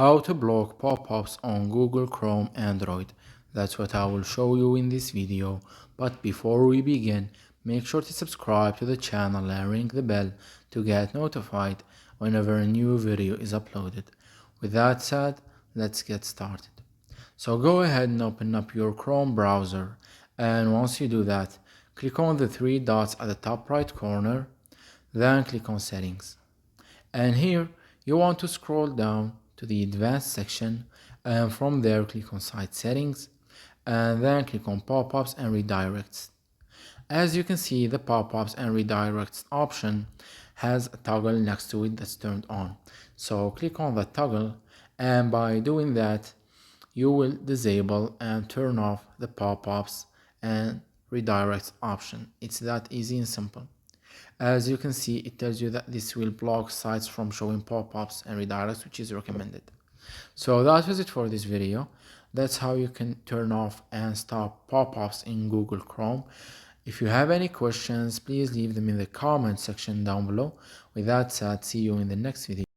How to block pop-ups on Google Chrome Android. That's what I will show you in this video. But before we begin, make sure to subscribe to the channel and ring the bell to get notified whenever a new video is uploaded. With that said, let's get started. So go ahead and open up your Chrome browser, and once you do that, click on the three dots at the top right corner, then click on Settings. And here you want to scroll down to the advanced section, and from there click on Site Settings and then click on Pop-ups and Redirects. As you can see, the pop-ups and redirects option has a toggle next to it that's turned on. So click on the toggle, and by doing that you will disable and turn off the pop-ups and redirects option. It's that easy and simple. As you can see, it tells you that this will block sites from showing pop-ups and redirects, which is recommended. So that was it for this video. That's how you can turn off and stop pop-ups in Google Chrome. If you have any questions, please leave them in the comment section down below. With that said, see you in the next video.